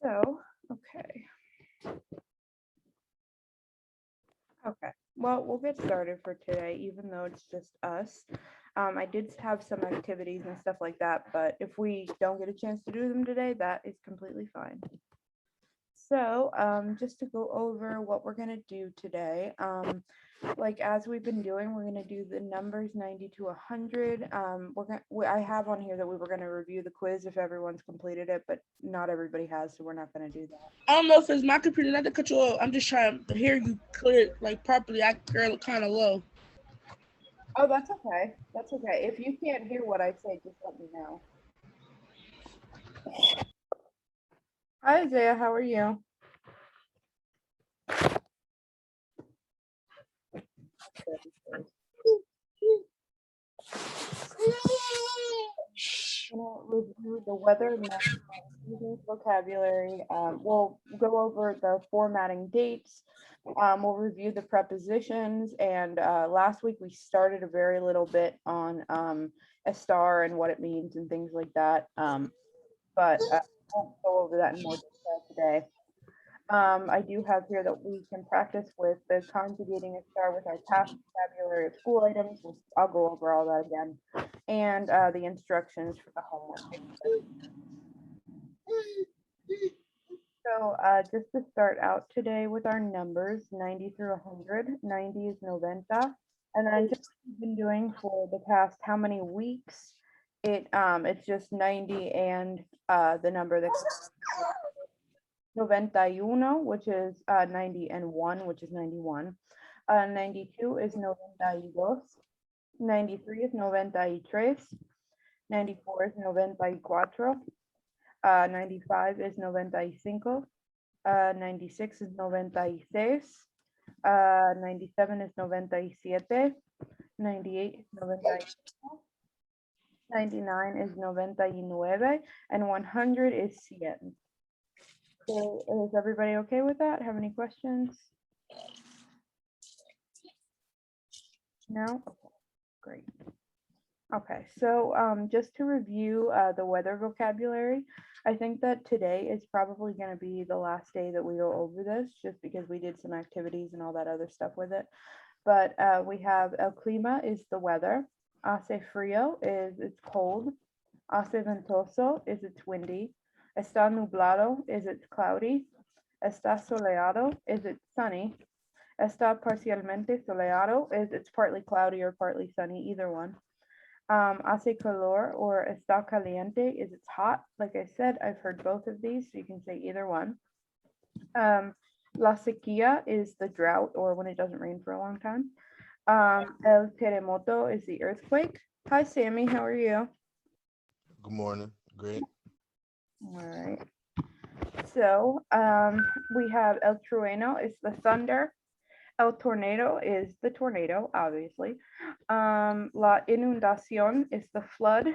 So, okay. Okay, well, we'll get started for today, even though it's just us. I did have some activities and stuff like that, but if we don't get a chance to do them today, that is completely fine. So, just to go over what we're gonna do today, like as we've been doing, we're gonna do the numbers 90 to 100. I have on here that we were gonna review the quiz if everyone's completed it, but not everybody has, so we're not gonna do that. I don't know if it's my computer, not to cut you off. I'm just trying to hear you clear, like properly. I hear it kind of low. Oh, that's okay. That's okay. If you can't hear what I say, just let me know. Hi, Isaiah. How are you? Review the weather, vocabulary. We'll go over the formatting dates. We'll review the prepositions. And last week we started a very little bit on a star and what it means and things like that. But I won't go over that in more detail today. I do have here that we can practice with the conjugating a star with our past vocabulary of school items. I'll go over all that again. And the instructions for the homework. So just to start out today with our numbers, 90 through 100. 90 is noventa. And then just like we've been doing for the past how many weeks, it's just 90 and the number that's 91, which is 90 and 1, which is 91. 92 is 92. 93 is 93. 94 is 94. 95 is 95. 96 is 96. 97 is 97. 98 is 98. 99 is 99. And 100 is 100. So is everybody okay with that? Have any questions? No? Okay, great. Okay, so just to review the weather vocabulary, I think that today is probably going to be the last day that we go over this, just because we did some activities and all that other stuff with it. But we have el clima is the weather. Hace frío is it's cold. Hace ventoso is it's windy. Está nublado is it's cloudy. Está soleado is it's sunny. Está parcialmente soleado is it's partly cloudy or partly sunny, either one. Hace calor or está caliente is it's hot. Like I said, I've heard both of these, so you can say either one. La sequía is the drought or when it doesn't rain for a long time. El terremoto is the earthquake. Hi, Sammy. How are you? Good morning. Great. All right. So we have el trueno is the thunder. El tornado is the tornado, obviously. La inundación is the flood.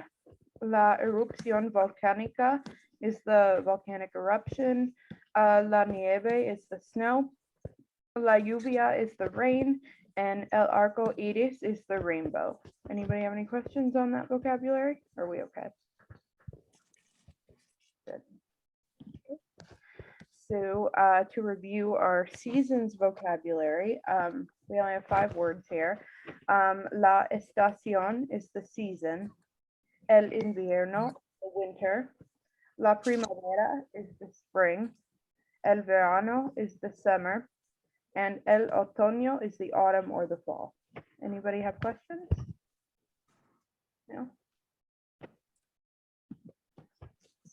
La erupción volcánica is the volcanic eruption. La nieve is the snow. La lluvia is the rain. And el arco iris is the rainbow. Anybody have any questions on that vocabulary? Are we okay? Good. So to review our seasons vocabulary, we only have 5 words here. La estación is the season. El invierno, the winter. La primavera is the spring. El verano is the summer. And el otoño is the autumn or the fall. Anybody have questions? No?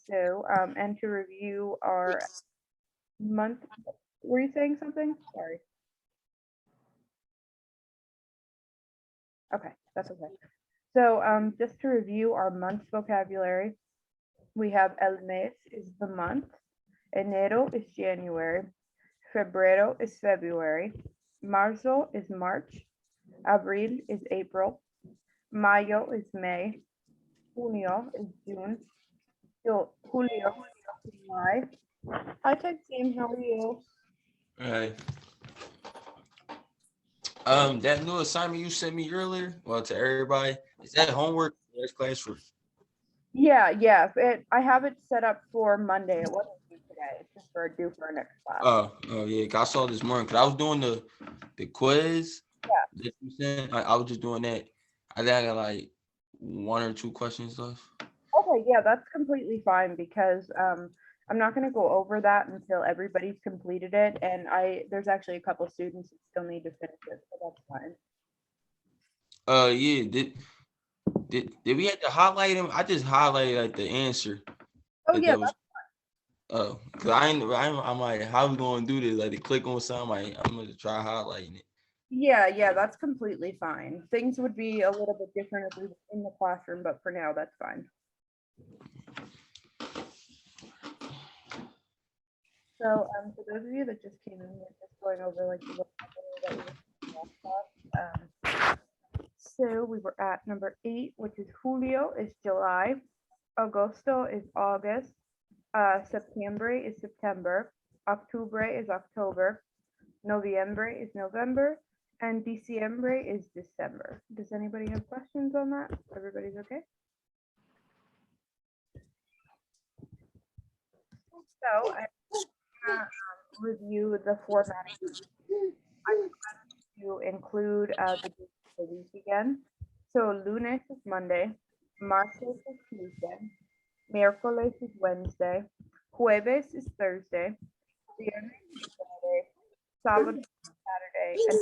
So, and to review our month, were you saying something? Sorry. Okay, that's okay. So just to review our month vocabulary, we have el mes is the month. Enero is January. Febrero is February. Marzo is March. Abril is April. Mayo is May. Junio is June. Julio is July. Hi, Tech Team. How are you? Right. That new assignment you sent me earlier, well, to everybody, is that homework? That's classroom. Yeah. I have it set up for Monday. It wasn't due today. It's just due for our next class. Oh yeah, 'cause I saw this morning because I was doing the quiz. Yeah. That you sent. I was just doing that. I think I got like 1 or 2 questions left. Okay, yeah, that's completely fine because I'm not going to go over that until everybody's completed it, and there's actually a couple students who still need to finish it, so that's fine. Yeah. Did we have to highlight them? I just highlighted like the answer. Oh Like, yeah, that was. Oh, cause I'm like, how we gonna do this? Like, to click on something, like, I'm gonna try highlighting it. yeah, that's completely fine. Things would be a little bit different if we were in the classroom, but for now, that's fine. So for those of you that just came in, we're just going over like the vocabulary that we were in last class. So we were at number 8, which is Julio is July, Agosto is August, Septiembre is September, Octubre is October, Noviembre is November, and Diciembre is December. Does anybody have questions on that? Everybody's okay? So I'm gonna review the formatting. I'm going to include the days of the week again. So lunes is Monday, martes is Tuesday, miércoles is Wednesday, jueves is Thursday, viernes is Friday, sábado is Saturday, and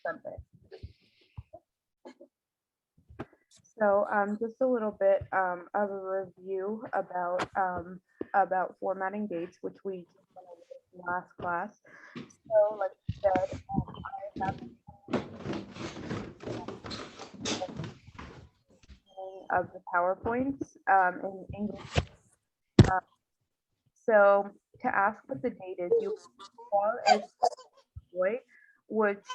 Sunday. So just a little bit of a review about formatting dates, which we just went over in last class. So like I said, I have of the PowerPoints in English. So to ask what the date is, you call as boy, which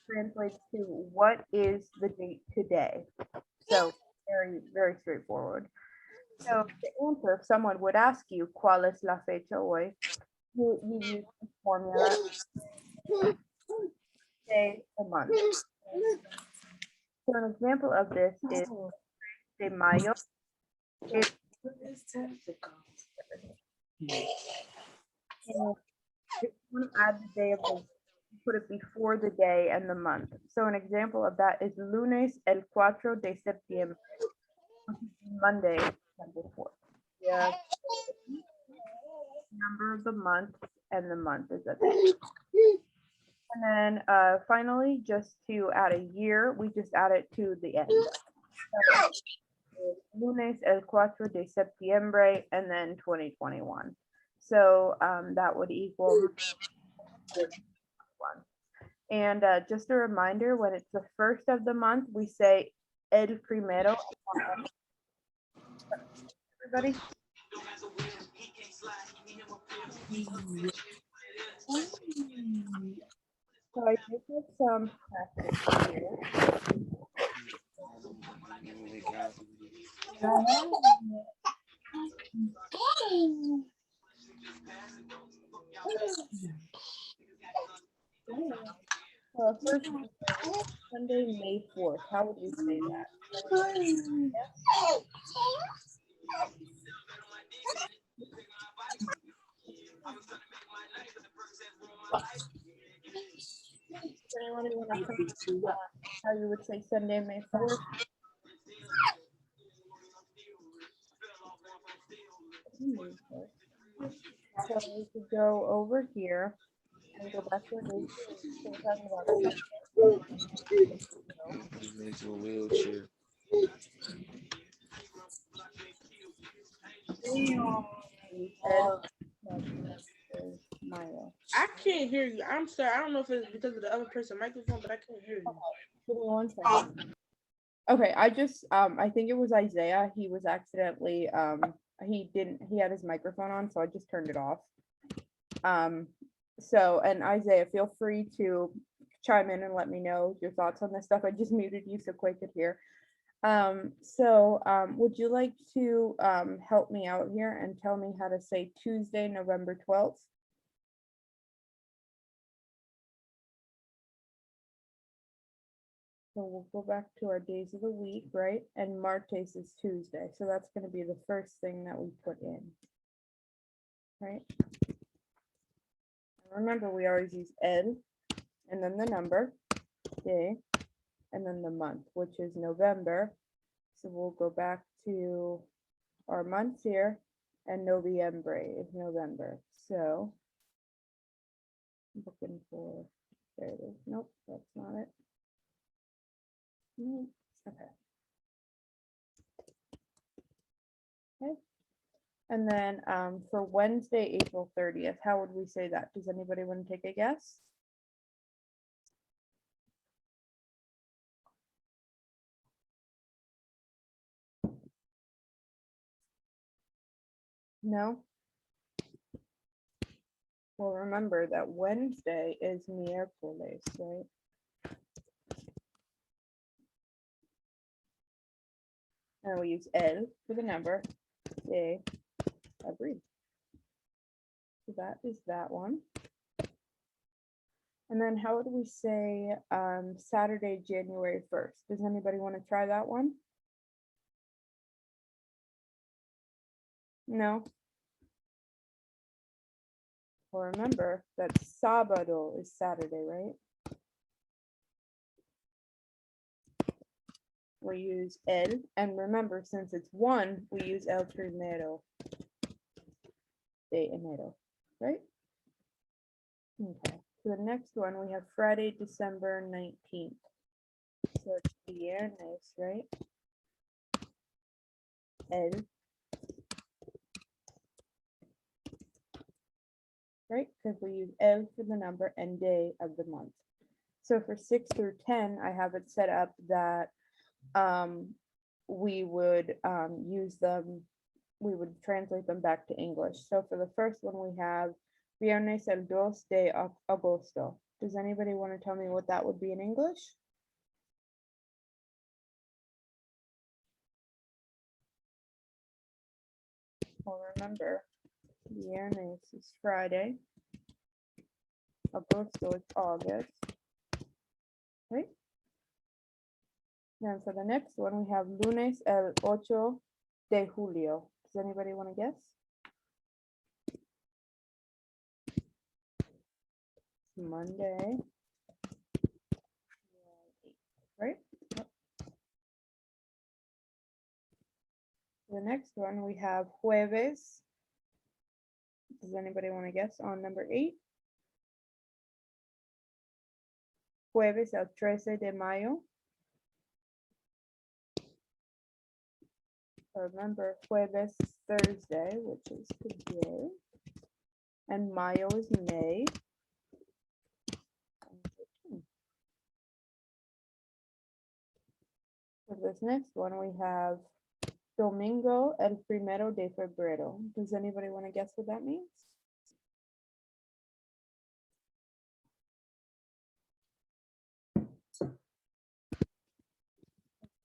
translates to what is the date today. So very straightforward. So to answer, if someone would ask you cuál es la fecha hoy, you use the formula, say a month. So an example of this is de mayo. If you want to add the day of the week, you put it before the day and the month. So an example of that is lunes el 4 de septiembre, which is Monday, September 4th. Yeah, number of the month, and the month is at the end. And then finally, just to add a year, we just add it to the end. So, lunes el 4 de septiembre, and then 2021. So that would equal 41. And just a reminder, when it's the first of the month, we say el primero. Everybody? So I did have some practice here. First, Sunday, May 4th. How would you say that? Yes? Does anyone want to comment on how you would say Sunday, May 4th? So we could go over here and go back to our date. So we're talking about Just into a wheelchair. Milo. I can't hear you. I'm sorry. I don't know if it's because of the other person's microphone, but I can't hear you. Give me 1 second. Okay, I just I think it was Isaiah. He was accidentally he had his microphone on, so I just turned it off. So and Isaiah, feel free to chime in and let me know your thoughts on this stuff. I just muted you so Quay could hear. Would you like to help me out here and tell me how to say Tuesday, November 12th? So we'll go back to our days of the week, right? And Martes is Tuesday. So that's going to be the first thing that we put in. right? Remember, we always use el, and then the number, day, and then the month, which is November. So we'll go back to our months here, and noviembre is November. So I'm looking for, there it is. Nope, that's not it. Okay. Okay. And then for Wednesday, April 30th, how would we say that? Does anybody want to take a guess? No? Well, remember that Wednesday is miércoles, right? And we use el for the number, de abril. So that is that one. And then how would we say Saturday, January 1st? Does anybody want to try that one? No? Well, remember that sábado is Saturday, right? We use el, and remember, since it's one, we use el primero de enero, right? Okay, so the next one, we have Friday, December 19th. So it's viernes, right? El. Right, because we use el for the number and day of the month. So for 6 through 10, I have it set up that we would use them, we would translate them back to English. So for the first one, we have Viernes el 2 de agosto. Does anybody want to tell me what that would be in English? Well, remember, Viernes is Friday. Agosto is August. Right? Then for the next one, we have Lunes el 8 de julio. Does anybody want to guess? Monday. Right? Yep. The next one, we have jueves. Does anybody want to guess on number 8? Jueves el 13 de mayo. Remember, jueves is Thursday, which is today. And mayo is May. For this next one, we have Domingo el primero de febrero. Does anybody want to guess what that means?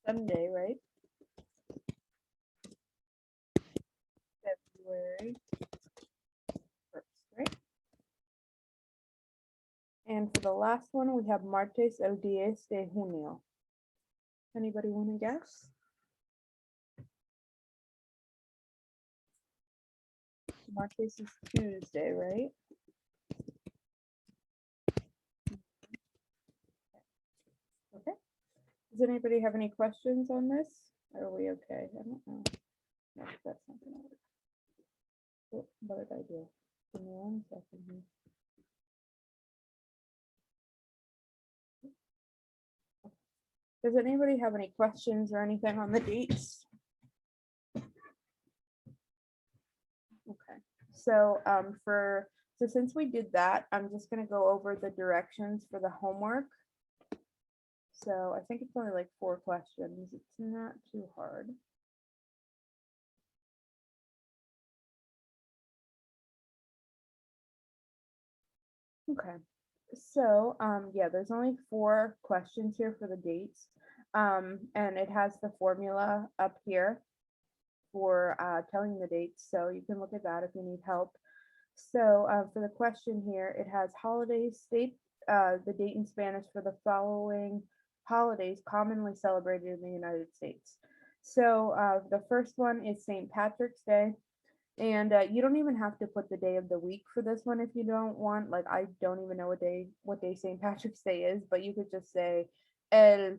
Sunday, right? February 1st, right? And for the last one, we have Martes el 10 de junio. Anybody want to guess? Martes is Tuesday, right? Okay. Does anybody have any questions on this? Are we okay? I don't know. No, that's not gonna work. Oh, what did I do? Give me 1 second here. Does anybody have any questions or anything on the dates? Okay, so since we did that, I'm just gonna go over the directions for the homework. So I think it's only like 4 questions. It's not too hard. Okay, so yeah, there's only 4 questions here for the dates. And it has the formula up here for telling the dates, so you can look at that if you need help. So for the question here, it has holidays, state the date in Spanish for the following holidays commonly celebrated in the United States. So the first one is St. Patrick's Day. And you don't even have to put the day of the week for this one if you don't want. Like, I don't even know what day St. Patrick's Day is, but you could just say el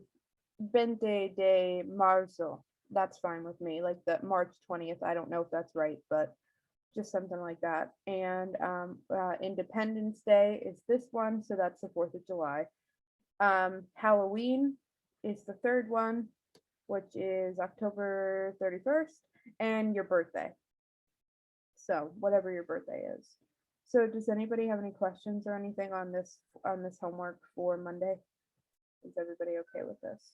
20 de marzo. That's fine with me. Like the March 20th. I don't know if that's right, but just something like that. And Independence Day is this one, so that's the 4th of July. Halloween is the third one, which is October 31st, and your birthday. So whatever your birthday is. So does anybody have any questions or anything on this homework for Monday? Is everybody okay with this?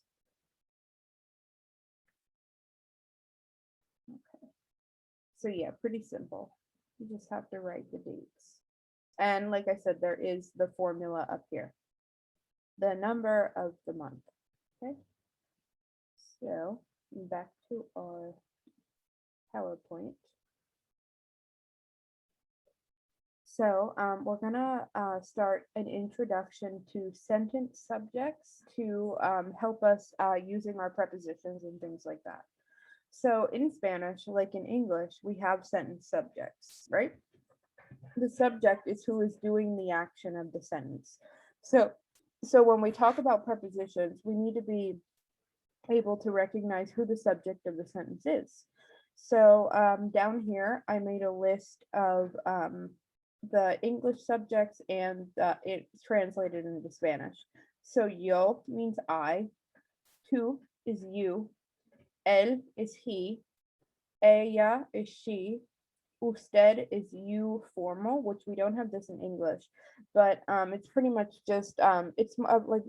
Okay. So yeah, pretty simple. You just have to write the dates. And like I said, there is the formula up here. The number of the month. Okay. So back to our PowerPoint. So we're gonna start an introduction to sentence subjects to help us using our prepositions and things like that. So in Spanish, like in English, we have sentence subjects, right? The subject is who is doing the action of the sentence. So when we talk about prepositions, we need to be able to recognize who the subject of the sentence is. So down here, I made a list of the English subjects and it's translated into Spanish. So yo means I, tú is you, él is he, ella is she, usted is you formal, which we don't have this in English, but it's pretty much just it's like,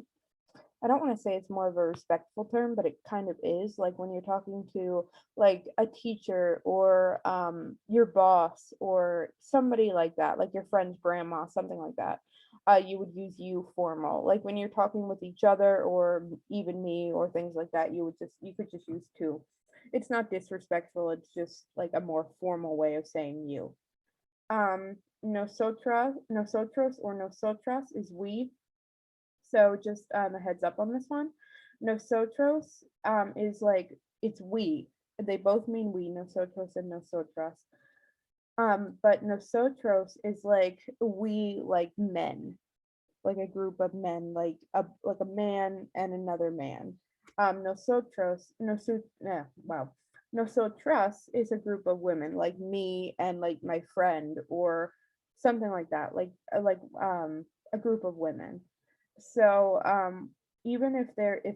I don't want to say it's more of a respectful term, but it kind of is. Like when you're talking to like a teacher or your boss or somebody like that, like your friend's grandma, something like that. You would use you formal. Like when you're talking with each other or even me or things like that, you could just use to. It's not disrespectful. It's just like a more formal way of saying you. Nosotros or nosotras is we. So just a heads up on this one. Nosotros is like, it's we. They both mean we, nosotros and nosotras. But nosotros is like we, like men, like a group of men, like a man and another man. Nosotras is a group of women, like me and like my friend or something like that, like a group of women. So even if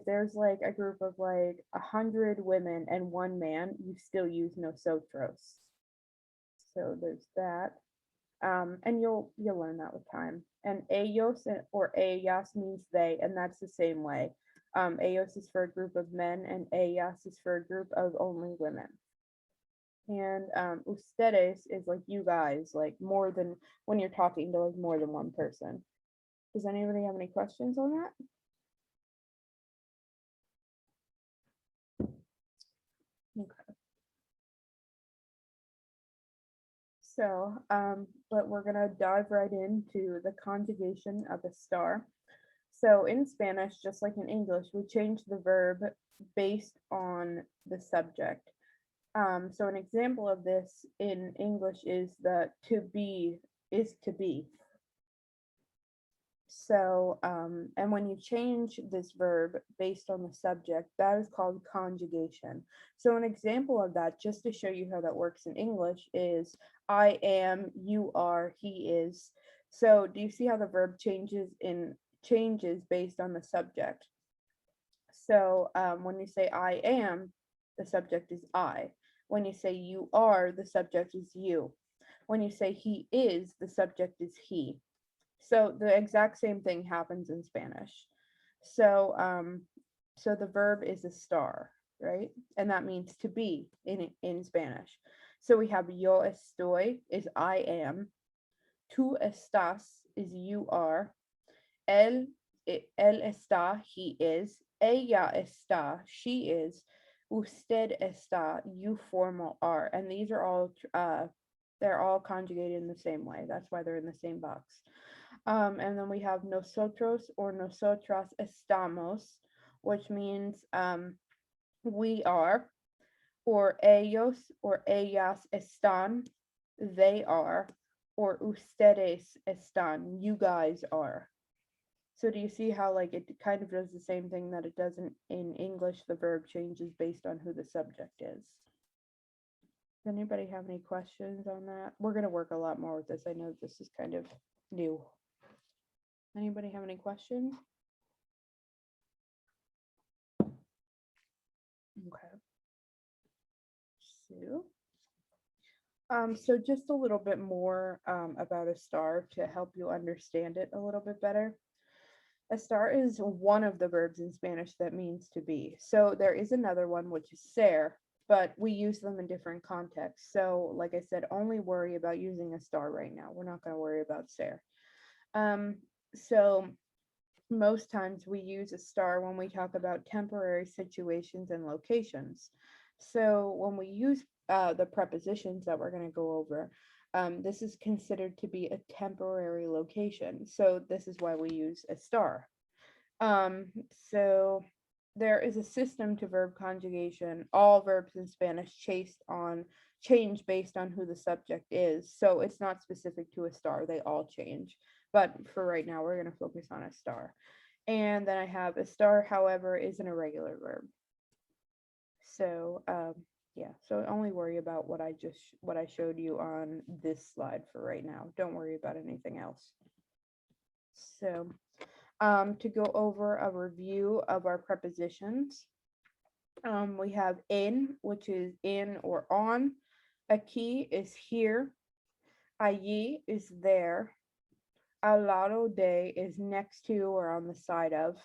there's like a group of like 100 women and one man, you still use nosotros. So there's that. And you'll learn that with time. And ellos or ellas means they, and that's the same way. Ellos is for a group of men, and ellas is for a group of only women. And ustedes is like you guys, like more than when you're talking to like more than one person. Does anybody have any questions on that? Okay. So, but we're gonna dive right into the conjugation of a star. So in Spanish, just like in English, we change the verb based on the subject. So an example of this in English is the to be is to be. So, and when you change this verb based on the subject, that is called conjugation. So an example of that, just to show you how that works in English, is I am, you are, he is. So do you see how the verb changes based on the subject? So when you say I am, the subject is I. When you say you are, the subject is you. When you say he is, the subject is he. So the exact same thing happens in Spanish. So so the verb is a star, right? And that means to be in Spanish. So we have yo estoy is I am, tú estás is you are, él está he is, ella está she is, usted está you formal are, and these are all they're all conjugated in the same way. That's why they're in the same box. And then we have nosotros or nosotras estamos, which means we are, or ellos or ellas están, they are, or ustedes están, you guys are. So do you see how like it kind of does the same thing that it does in English? The verb changes based on who the subject is. Does anybody have any questions on that? We're going to work a lot more with this. I know this is kind of new. Anybody have any questions? Okay. So just a little bit more about a star to help you understand it a little bit better. A star is one of the verbs in Spanish that means to be. So there is another one, which is ser, but we use them in different contexts. So like I said, only worry about using a star right now. We're not going to worry about ser. So most times we use a star when we talk about temporary situations and locations. So when we use the prepositions that we're going to go over, this is considered to be a temporary location. So this is why we use a star. So there is a system to verb conjugation. All verbs in Spanish change based on who the subject is. So it's not specific to a star. They all change. But for right now, we're going to focus on a star. And then I have a star, however, is an irregular verb. So yeah, so only worry about what I showed you on this slide for right now. Don't worry about anything else. So to go over a review of our prepositions, we have en, which is in or on. Aquí is here. Allí is there. Al lado de is next to or on the side of.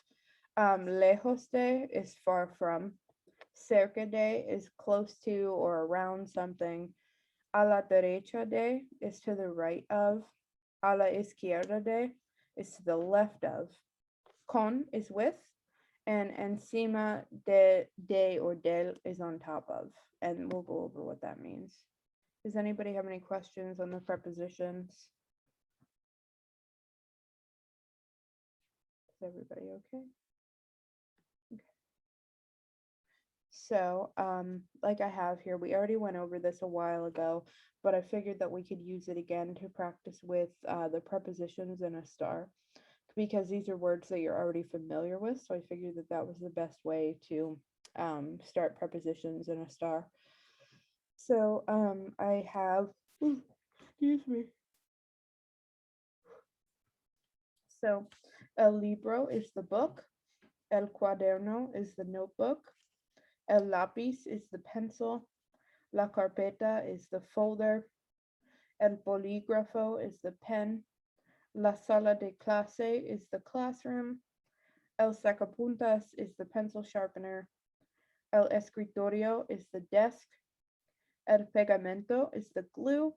Lejos de is far from. Cerca de is close to or around something. A la derecha de is to the right of. A la izquierda de is to the left of. Con is with. And encima de or del is on top of. And we'll go over what that means. Does anybody have any questions on the prepositions? Is everybody okay? Okay. So, like I have here, we already went over this a while ago, but I figured that we could use it again to practice with the prepositions in a star, because these are words that you're already familiar with. So I figured that that was the best way to start prepositions in a star. So I have, excuse me. So el libro is the book. El cuaderno is the notebook. El lápiz is the pencil. La carpeta is the folder. El bolígrafo is the pen. La sala de clase is the classroom. El sacapuntas is the pencil sharpener. El escritorio is the desk. El pegamento is the glue.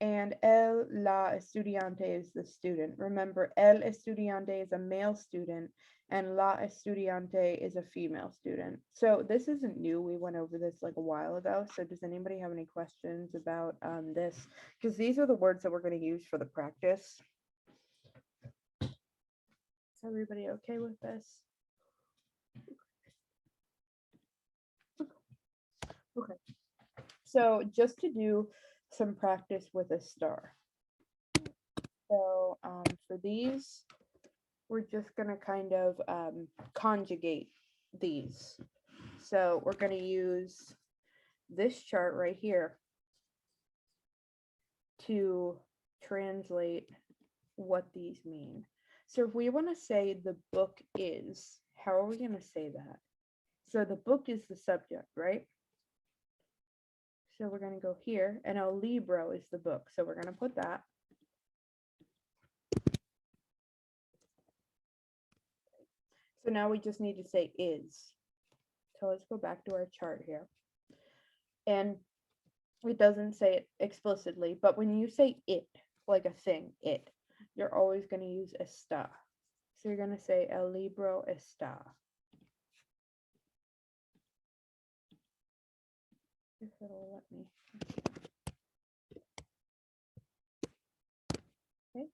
And la estudiante is the student. Remember, el estudiante is a male student and la estudiante is a female student. So this isn't new. We went over this like a while ago. So does anybody have any questions about this? Because these are the words that we're going to use for the practice. Is everybody okay with this? Okay. So just to do some practice with a star. So for these, we're just going to kind of conjugate these. So we're going to use this chart right here to translate what these mean. So if we want to say the book is, how are we going to say that? So the book is the subject, right? So we're going to go here, and el libro is the book. So we're going to put that. So now we just need to say is. So let's go back to our chart here. And it doesn't say it explicitly, but when you say it, like a thing, it, you're always going to use está. So you're going to say el libro está. If it'll let me. Okay.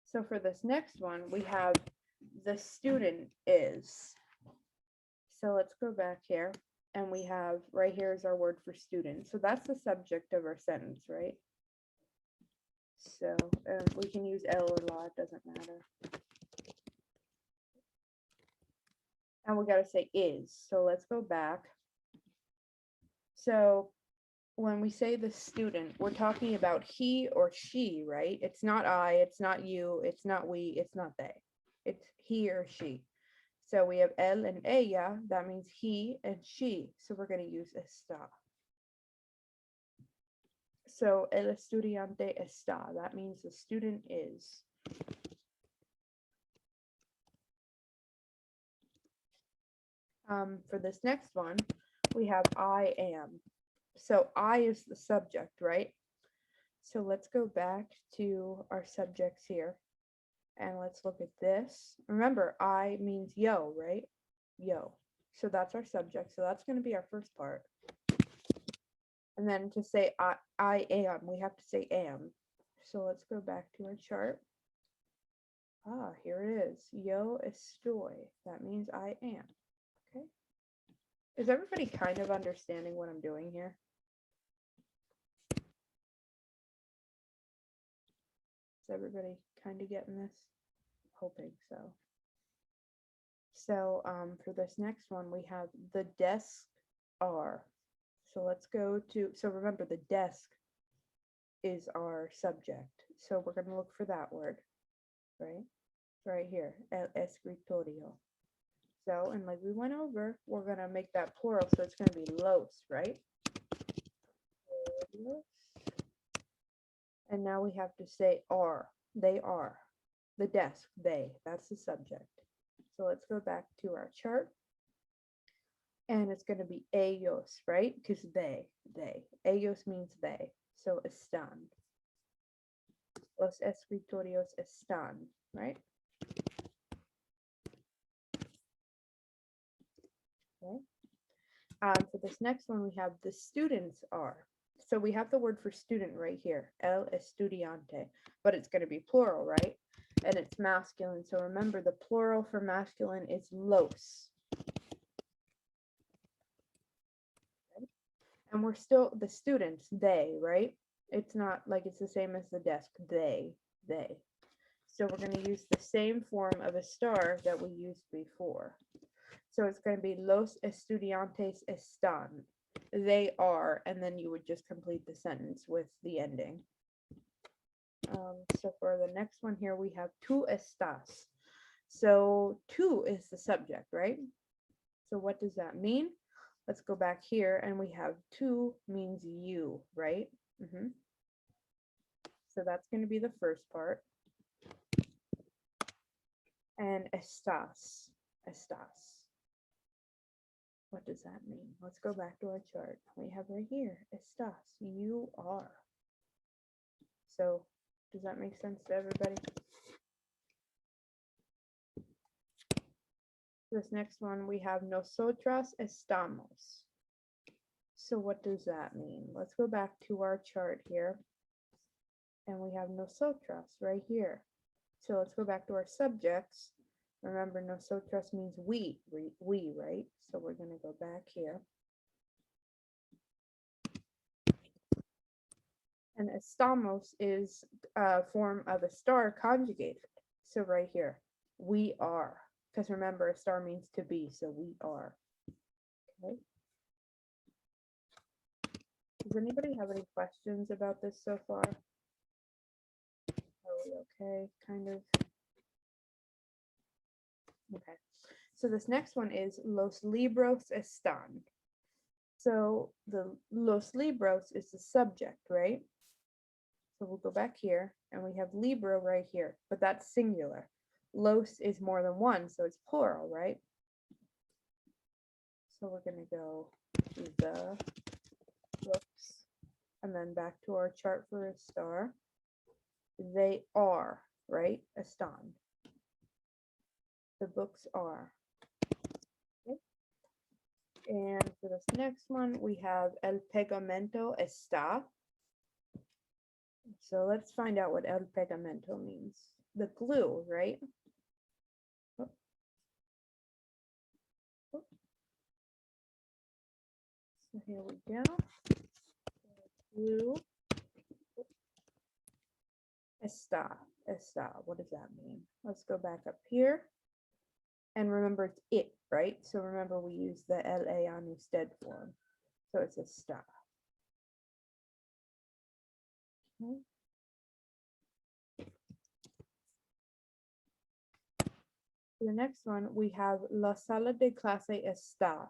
So for this next one, we have the student is. So let's go back here. and we have right here is our word for student. So that's the subject of our sentence, right? So we can use L or la, it doesn't matter. And we got to say is. So let's go back. So when we say the student, we're talking about he or she, right? It's not I, it's not you, it's not we, it's not they. It's he or she. So we have él and ella, that means he and she. So we're going to use está. So el estudiante está, that means the student is. For this next one, we have I am. So I is the subject, right? So let's go back to our subjects here and let's look at this. Remember, I means yo, right? Yo. So that's our subject. So that's going to be our first part. And then to say I am, we have to say am. So let's go back to our chart. Ah, here it is. Yo estoy. That means I am. Okay. Is everybody kind of understanding what I'm doing here? Is everybody kind of getting this? Hoping so. So for this next one, we have the desks are. So let's go to, so remember the desk is our subject. So we're going to look for that word, right? Right here, el escritorio. So, and like we went over, we're going to make that plural. So it's going to be los, right? Los. And now we have to say are. They are. The desk, they. That's the subject. So let's go back to our chart. And it's going to be ellos, right? Because they. Ellos means they. So están. Los escritorios están, right? Okay. For this next one, we have the students are. So we have the word for student right here, el estudiante, but it's going to be plural, right? And it's masculine. So remember, the plural for masculine is los. Okay. And we're still the students, they, right? It's not like it's the same as the desk, they. So we're going to use the same form of a star that we used before. So it's going to be los estudiantes están. They are, and then you would just complete the sentence with the ending. So for the next one here, we have tú estás. So tú is the subject, right? So what does that mean? Let's go back here, and we have tú means you, right? So that's going to be the first part. And estás. What does that mean? Let's go back to our chart. We have right here, estás, you are. So does that make sense to everybody? This next one, we have nosotras estamos. So what does that mean? Let's go back to our chart here. And we have nosotras right here. So let's go back to our subjects. Remember, nosotras means we, right? So we're going to go back here. And estamos is a form of a star conjugated. So right here, we are. Because remember, a star means to be, so we are. Okay. Does anybody have any questions about this so far? Are we okay? Kind of. Okay. So this next one is los libros están. So the los libros is the subject, right? So we'll go back here and we have libro right here, but that's singular. Los is more than one, so it's plural, right? So we're going to go to the books and then back to our chart for a star. They are, right? Están. The books are. Okay. And for this next one, we have el pegamento está. So let's find out what el pegamento means. The glue, right? So here we go. Blue. Está. Está. What does that mean? Let's go back up here. And remember, it's it, right? So remember, we use the LA on usted form. So it's está. Okay. The next one, we have la sala de clase está.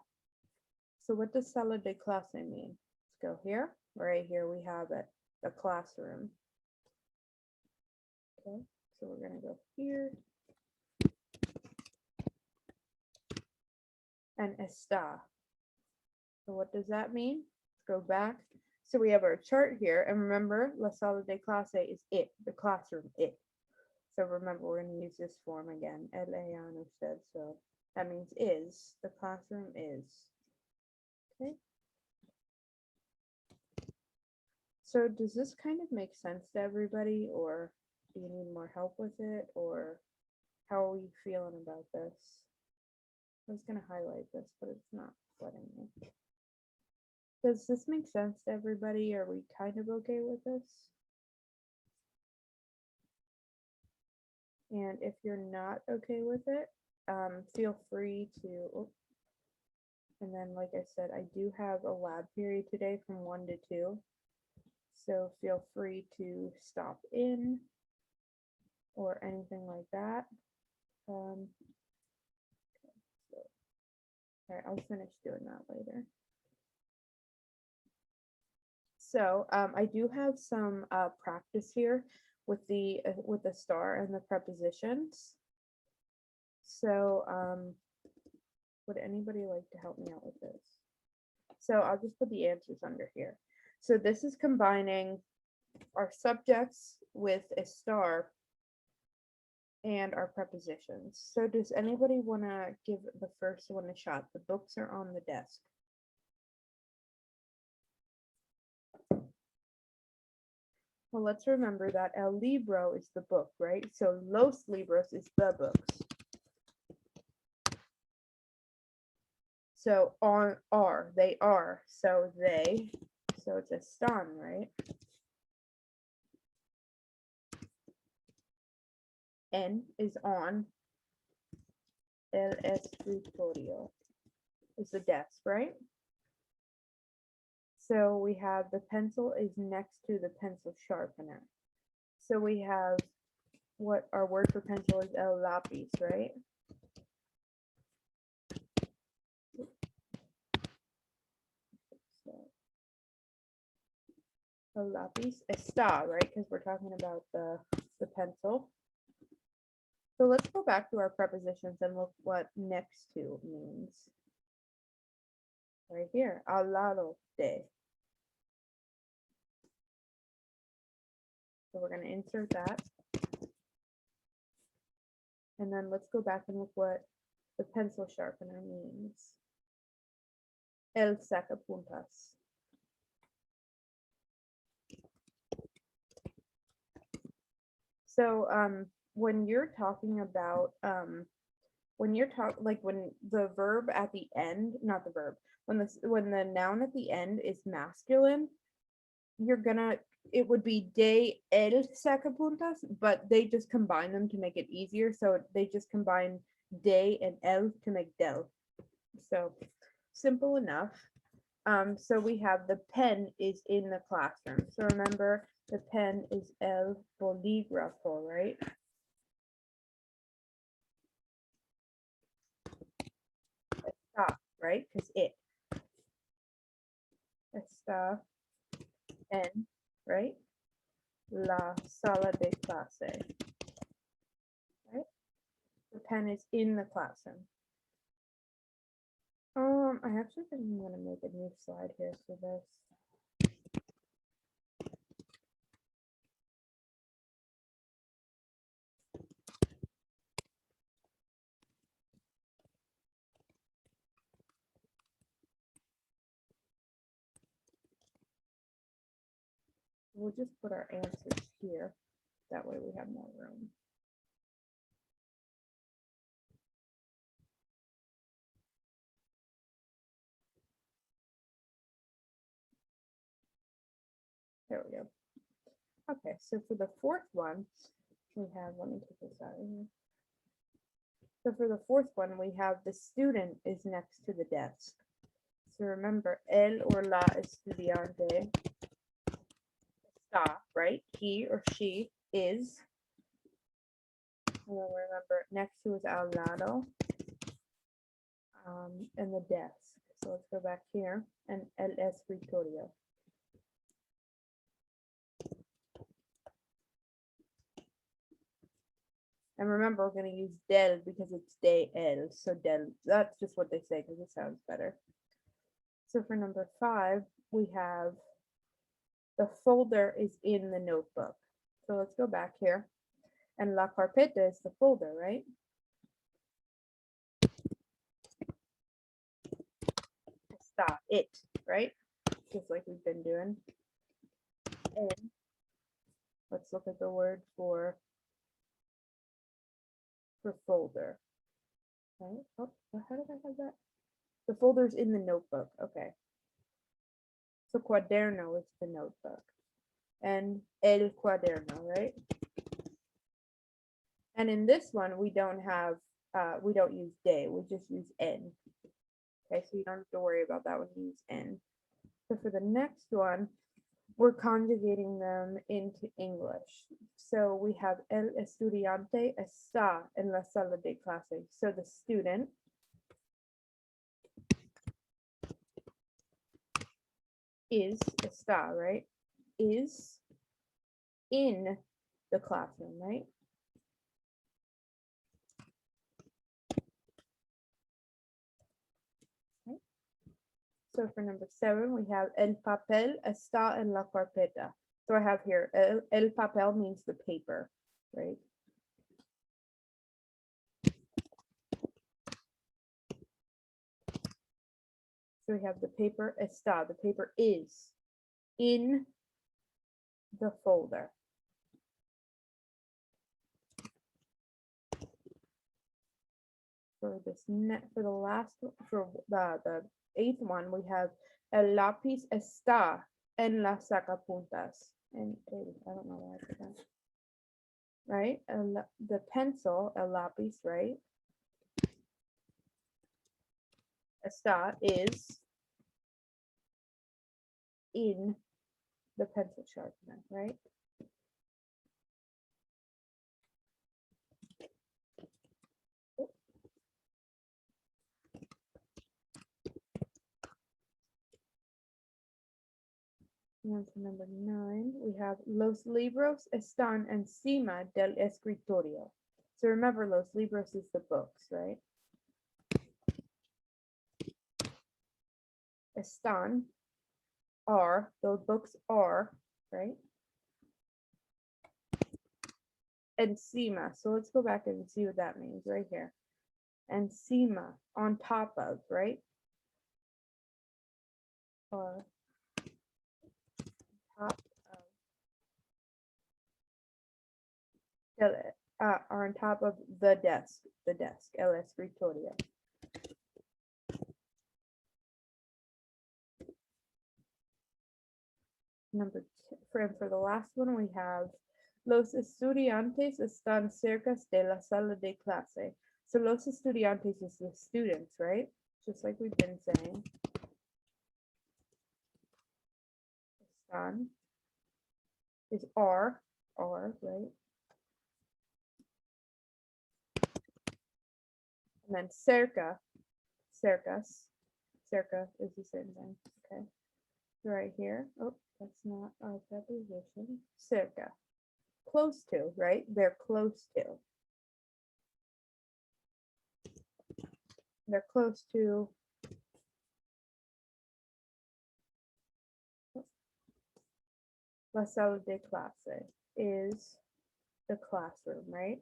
So what does sala de clase mean? Let's go here. Right here we have it, the classroom. Okay, so we're gonna go here. And está. So what does that mean? Let's go back. So we have our chart here, and remember, la sala de clase is it, the classroom, it. So remember, we're going to use this form again, LA on usted. So that means is, the classroom is. Okay. So does this kind of make sense to everybody, or do you need more help with it, or how are you feeling about this? I was going to highlight this, but it's not letting me. Does this make sense to everybody? Are we kind of okay with this? And if you're not okay with it, feel free to, oh, and then like I said, I do have a lab period today from 1 to 2. So feel free to stop in or anything like that. So, all right, I'll finish doing that later. So I do have some practice here with the star and the prepositions. So would anybody like to help me out with this? So I'll just put the answers under here. So this is combining our subjects with a star and our prepositions. So does anybody want to give the first one a shot? The books are on the desk. Well, let's remember that el libro is the book, right? So los libros is the books. So are, they are. So they, so it's están, right? En is on. El escritorio is the desk, right? So we have the pencil is next to the pencil sharpener. So we have what our word for pencil is el lápiz, right? So, el lápiz está, right? Because we're talking about the pencil. So let's go back to our prepositions and look what next to means. Right here, al lado de. So we're going to insert that. And then let's go back and look what the pencil sharpener means. El sacapuntas. So when you're talking about when the verb at the end, not the verb, when the noun at the end is masculine, it would be de el sacapuntas, but they just combine them to make it easier. So they just combine de and el to make del. So simple enough. So we have the pen is in the classroom. So remember, the pen is el bolígrafo, right? Está, right? Because it. Está en, right? La sala de clase. Right? The pen is in the classroom. I actually think I'm gonna make a new slide here for this. We'll just put our answers here. That way we have more room. There we go. Okay, so for the fourth one, we have, let me take this out of here. So for the fourth one, we have the student is next to the desk. So remember, el or la estudiante está, right? He or she is. And then remember, next to is al lado, and the desk. So let's go back here, and el escritorio. And remember, we're going to use del because it's de el. So del, that's just what they say because it sounds better. So for number 5, we have the folder is in the notebook. So let's go back here. And la carpeta is the folder, right? Está, it, right? Just like we've been doing. And let's look at the word for folder. Right? Oh, how did I have that? The folder's in the notebook. Okay. So cuaderno is the notebook. And el cuaderno, right? And in this one, we don't use de, we just use en. Okay, so you don't have to worry about that when you use en. So for the next one, we're conjugating them into English. So we have el estudiante está en la sala de clase. So the student is está, right? Is in the classroom, right? Okay. So for number 7, we have el papel está en la carpeta. So I have here, el papel means the paper, right? So we have the paper está, the paper is in the folder. For this for the last for the 8th one, we have el lápiz está en la sacapuntas. And I don't know why I did that. Right? The pencil, el lápiz, right? Está is in the pencil sharpener, right? And for number 9, we have los libros están encima del escritorio. So remember, los libros is the books, right? Están are, those books are, right? Encima. So let's go back and see what that means right here. Encima, on top of, right? Or top of. Are on top of the desk, el escritorio. Number 2, for the last one, we have los estudiantes están cerca de la sala de clase. So los estudiantes is the students, right? Just like we've been saying. Están is are, right? And then cerca is the same thing. Okay. Right here. Oh, that's not our preposition. Cerca. Close to, right? They're close to. They're close to. La sala de clase is the classroom, right?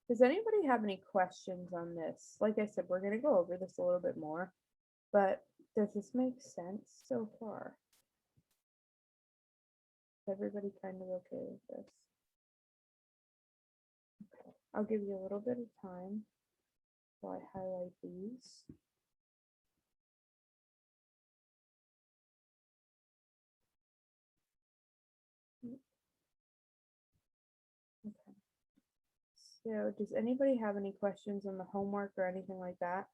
Does anybody have any questions on this? Like I said, we're going to go over this a little bit more, but does this make sense so far? Is everybody kind of okay with this? Okay. I'll give you a little bit of time So I highlight these. Okay. So does anybody have any questions on the homework or anything like that?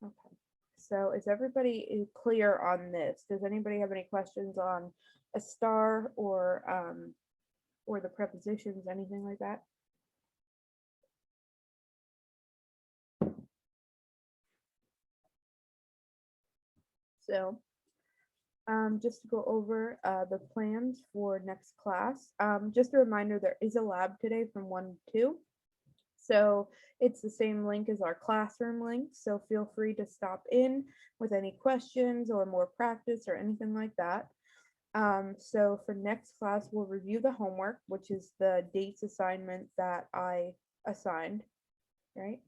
Okay. So is everybody clear on this? Does anybody have any questions on a star or the prepositions, anything like that? So just to go over the plans for next class. Just a reminder, there is a lab today from 1 to 2. So it's the same link as our classroom link. So feel free to stop in with any questions or more practice or anything like that. So for next class, we'll review the homework, which is the dates assignment that I assigned, right?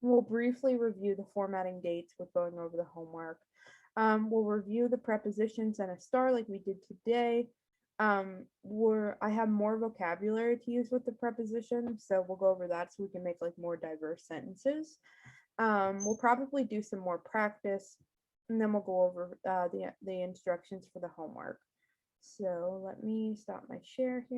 We'll briefly review the formatting dates with going over the homework. We'll review the prepositions and a star like we did today. I have more vocabulary to use with the preposition, so we'll go over that so we can make like more diverse sentences. We'll probably do some more practice, and then we'll go over the instructions for the homework. So let me stop my share here.